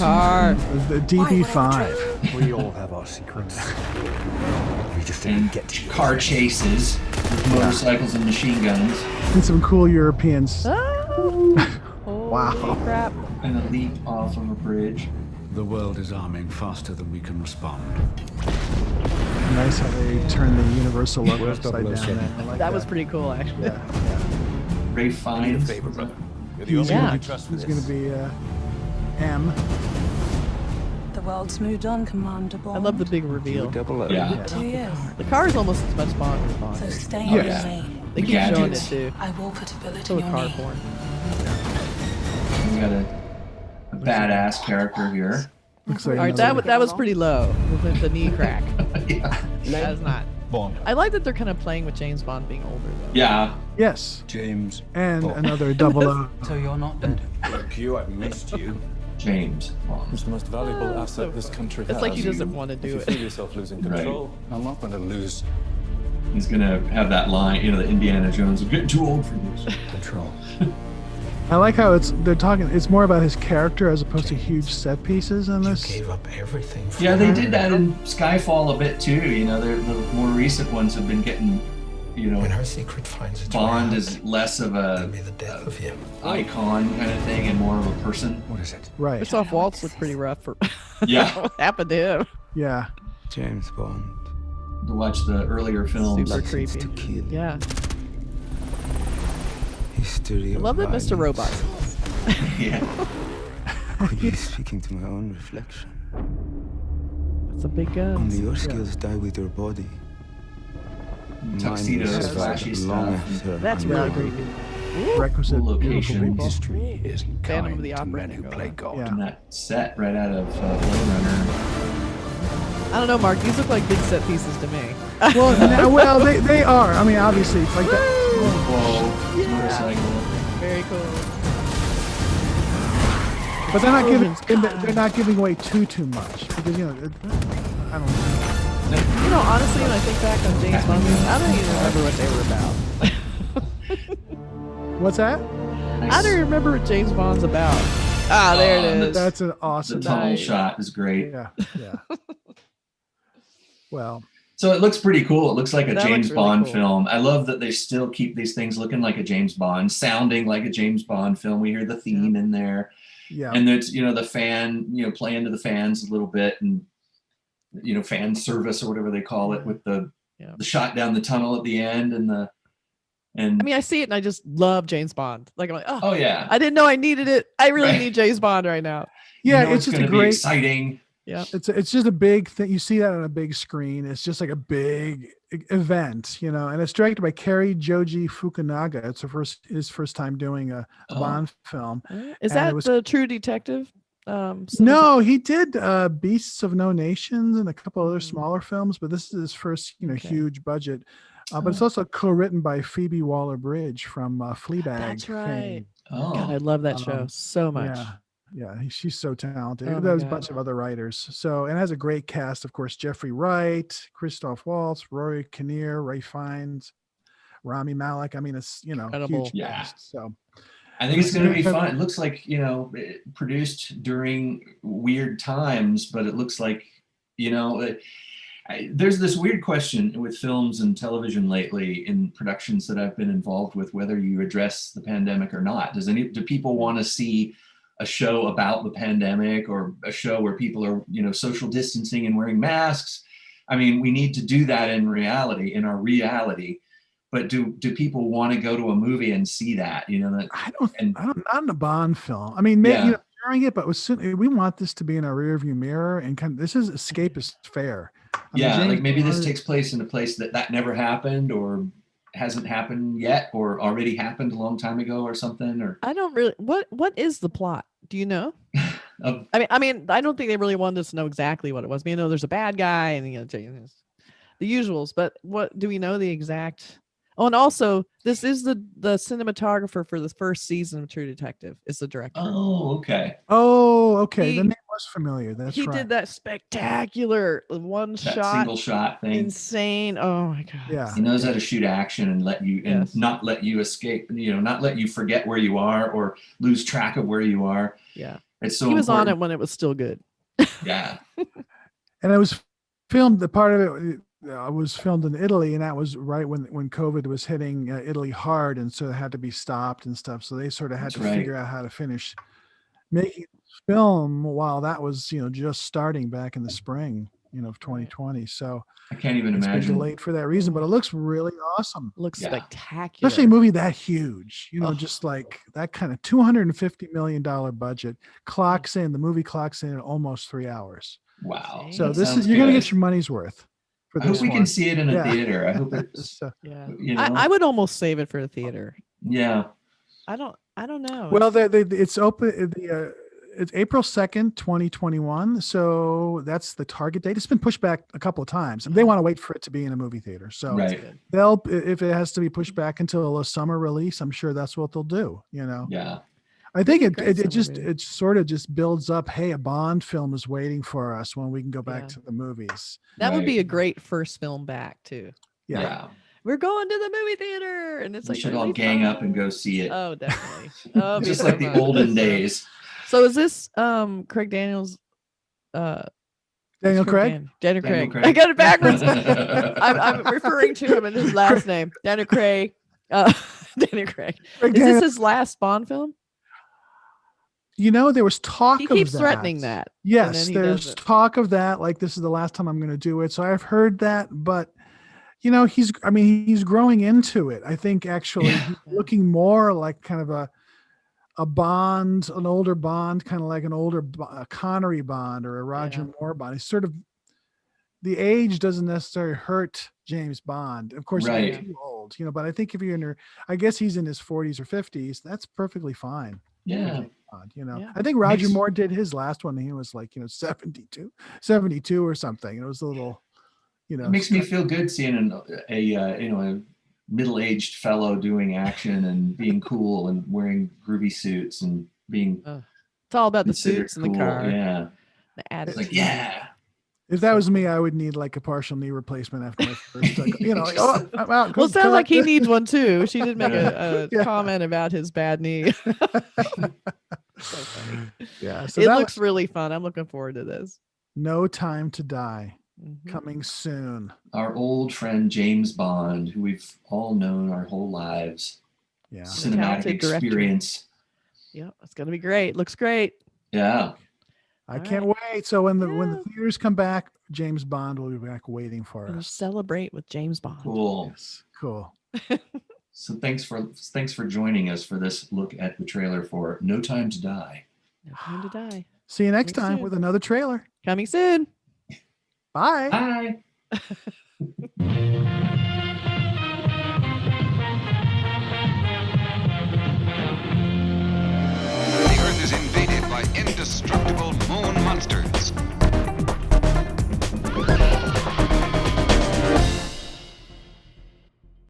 car. The DB5. We all have our secrets. We just didn't get to Car chases with motorcycles and machine guns. And some cool Europeans. Oh, Wow. holy crap. And a leap off of a bridge. The world is arming faster than we can respond. Nice how they turned the Universal logo Where's upside down 007? there. I like That was pretty cool, actually. Yeah. Ray Fiennes. favor, brother. You're the He's only one Yeah. we trust for He's this. going to be M. The world's moved on, Commander Bond. I love the big reveal. Double O. Yeah. 2 years. The car is almost as much Bond as So Bond. stay Oh, with yeah. me. They keep showing it Gadgets. too. I will put a bullet So in with your car knee. porn. We got a badass character here. Looks like All right, another- that was pretty low with the knee crack. Yeah. That's not. Bond. I like that they're kind of playing with James Bond being older though. Yeah. Yes. James. And Bond. another double O. So you're not dead. Like you, I've missed you. James Bond. It's the most valuable Oh, asset so this funny. country It's has. like he doesn't want to If do you it. feel yourself losing Right. control, I'm not going to lose. He's gonna have that line, the Indiana Jones, I'm getting too old for this. Control. I like how they're talking, it's more about his character as opposed to huge set pieces in this. Gave up everything for Yeah, they her. did that in Skyfall a bit too. The more recent ones have been getting, When her secret finds its way Bond out, is less of it'll a be the death of him. icon kind of thing and more of a person. What is it? Right. Christoph Waltz looked pretty rough for Yeah. what happened to him. Yeah. James Bond. To watch the earlier films. Super License creepy. to kill. Yeah. History I of love that Mr. violence. Robot. Yeah. Could be speaking to my own reflection. That's a big gun. Only your skills die with your body. Tuxedos, Mine will survive flashy long stuff. after That's I'm really gone. creepy. Requisite Cool beautiful locations. people. History isn't Phantom kind of the to Opera men can who go play on. God. Yeah. And that set right out of Blade Runner. I don't know, Mark. These look like big set pieces to me. Well, they are. I mean, obviously, it's like that. Whoa. Yeah. Motorcycle. Very cool. But Children's they're not giving away too much because I don't know. You know, honestly, when I think back on James Bond movies, I don't even remember what they were about. What's that? I don't remember what James Bond's about. Ah, there it is. That's an The awesome. tunnel Nice. shot is great. Yeah. Yeah. Well, So it looks pretty cool. It looks like a That James looks really Bond cool. film. I love that they still keep these things looking like a James Bond, sounding like a James Bond film. We hear the theme in there. yeah. And there's, the fan, playing to the fans a little bit and, fan service or whatever they call it with the shot down the tunnel at the end I mean, I see it and I just love James Bond. Like, I'm like, oh yeah. I didn't know I needed it. I really Right. need James Bond right now. Yeah, it's it's just a going to be great. exciting. Yeah. It's just a big thing. You see that on a big screen. It's just like a big event, and it's directed by CARY Joji Fukunaga. It's his first time doing a Bond film. Is And that it was- the True Detective? No, he did Beasts of No Nations and a couple other smaller films, but this is his first, Okay. huge budget. But it's also co-written by Phoebe Waller-Bridge from Fleabag. That's right. fame. Oh, God, I love that show so much. She's so talented. Oh my There's a God. bunch of other writers. So, and it has a great cast, of course: Jeffrey Wright, Christoph Waltz, Rory Kinnear, Ray Fiennes, Rami Malek. I mean, it's Incredible. huge Yeah. cast. So, I think it's going to be fun. It looks like, produced during weird times, but it looks like, there's this weird question with films and television lately in productions that I've been involved with, whether you address the pandemic or not. Do people want to see a show about the pandemic or a show where people are, social distancing and wearing masks? I mean, we need to do that in our reality. But do people want to go to a movie and see that? I don't, not in a Bond film. I mean, maybe during it, but we want this to be in our rearview mirror and this is escapist fare. Like maybe this takes place in a place that never happened or hasn't happened yet or already happened a long time ago or something. Or I don't really. What is the plot? Do you know? Of- I mean, I don't think they really wanted us to know exactly what it was. There's a bad guy and the usuals. But what do we know the exact? Oh, and also, this is the cinematographer for the first season of True Detective. Is the director. Oh, okay. Oh, okay. He- The name was familiar. That's he right. did that spectacular one That shot, single shot thing. insane. Oh my god. Yeah. He knows how to shoot action and Yes. not let you escape, not let you forget where you are or lose track of where you are. Yeah. It's so he was on it important. when it was still good. Yeah. And it was filmed. The part of it was filmed in Italy, and that was right when COVID was hitting Italy hard, and so it had to be stopped and stuff. So they sort of had That's to right. figure out how to finish making film while that was just starting back in the spring of 2020. So I can't even it's been imagine. delayed for that reason, but it looks really awesome. Looks Yeah. spectacular. Especially a movie that huge, Oh. just like that kind of $250 million budget the movie clocks in at almost 3 hours. Wow. See? So That this sounds is, you're going to good. get your money's worth for I hope this we one. can see it in a Yeah. theater. I hope it's, So, Yeah. you know. I would almost save it for the theater. Yeah. I don't know. well, it's open. It's April 2nd, 2021. So that's the target date. It's been pushed back a couple of times. They want to wait for it to be in a movie theater. So Right. they'll, if it has to be pushed back until a summer release, I'm sure that's what they'll do. Yeah. I think Great it summer just movie. it sort of just builds up. Hey, a Bond film is waiting for us when we can go back Yeah. to the movies. That would be Right. a great first film back too. Yeah. We're going to the movie theater, and it's We like should all really gang up and fun. go see it. Oh, definitely. Oh, it'd be Just so like the fun. olden So- days. So is this Craig Daniels? Daniel it's Craig? Daniel Daniel Craig. Craig. I got it backwards. I'm referring to him in his last name, Daniel Craig. Daniel Craig. Craig Is Daniel- this his last Bond film? There was talk He of keeps that. threatening that. Yes, then he there's does it. talk of that. Like, this is the last time I'm going to do it. So I've heard that, but he's growing into it. I think actually Yeah. he's looking more like kind of a Bond, an older Bond, kind of like an older Connery Bond or a Roger Moore Bond. He's sort of, the age doesn't necessarily hurt James Bond. Of course, Right. he's too old, but I think if you're in your, I guess he's in his 40s or 50s, that's perfectly fine. Yeah. James Bond, Yeah. I think Roger Makes- Moore did his last one. He was like, 72 or something. It was a little, It makes me feel good seeing a middle-aged fellow doing action and being cool and wearing groovy suits and being It's all about the considered suits and the cool. car, Yeah. the It's attitude. like, yeah. If that was me, I would need like a partial knee replacement after my first, like, oh, I'm out. Well, it sounds like he cut. needs one too. She did make a Yeah. comment about his bad knee. So funny. Yeah, so It that looks really fun. I'm looking forward to this. No Time to Die Mhm. coming soon. Our old friend James Bond, who we've all known our whole lives. Yeah, Cinematic talented director. experience. Yeah, it's gonna be great. Looks great. Yeah. I All can't wait. So when the theaters come back, James Bond will be back waiting for And us. celebrate with James Bond. Cool. Yes, cool. So thanks for joining us for this look at the trailer for No Time to Die. No Time to Die. See you next Coming time soon. with another trailer. Coming soon. Bye. Bye.